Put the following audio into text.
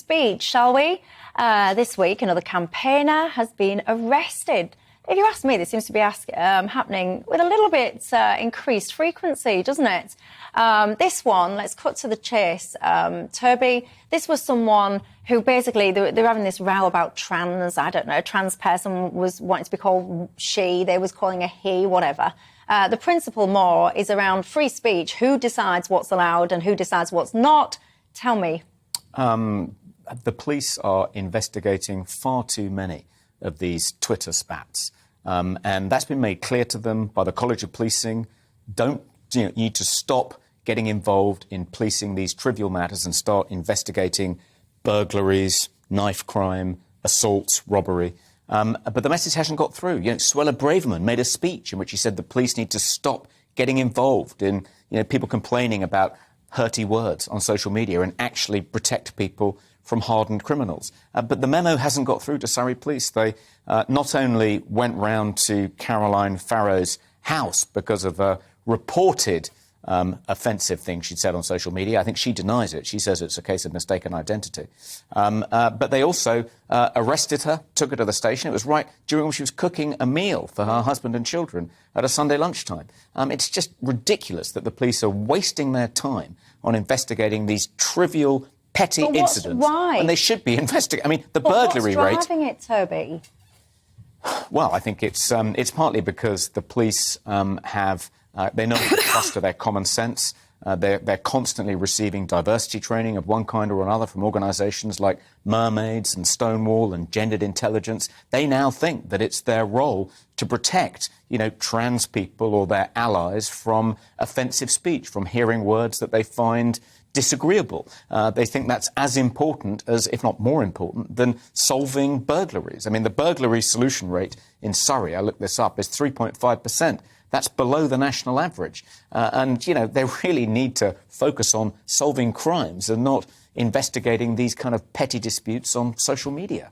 speech, shall we? This week, another campaigner has been arrested. If you ask me, this seems to be happening with a little bit increased frequency, doesn't it? This one, let's cut to the chase. Toby, this was someone who basically, they were having this row about trans, I don't know, a trans person was wanting to be called she, they was calling a he, whatever. The principle more is around free speech. Who decides what's allowed and who decides what's not? Tell me. The police are investigating far too many of these Twitter spats. And that's been made clear to them by the College of Policing. You need to stop getting involved in policing these trivial matters and start investigating burglaries, knife crime, assaults, robbery. But the message hasn't got through. Suella Braverman made a speech in which she said the police need to stop getting involved in people complaining about hurty words on social media and actually protect people from hardened criminals. But the memo hasn't got through to Surrey Police. They not only went round to Caroline Farrow's house because of a reported offensive thing she'd said on social media. I think she denies it. She says it's a case of mistaken identity. But they also arrested her, took her to the station. It was right during when she was cooking a meal for her husband and children at a Sunday lunchtime. It's just ridiculous that the police are wasting their time on investigating these trivial, petty incidents. Why? And they should be investigating. I mean, the burglary rate... What's driving it, Toby? Well, I think it's partly because the police have... they know the cost of their common sense. They're constantly receiving diversity training of one kind or another from organisations like Mermaids and Stonewall and Gendered Intelligence. They now think that it's their role to protect, trans people or their allies from offensive speech, from hearing words that they find disagreeable. They think that's as important as, if not more important, than solving burglaries. I mean, the burglary solution rate in Surrey, I looked this up, is 3.5%. That's below the national average. And, they really need to focus on solving crimes and not investigating these kind of petty disputes on social media.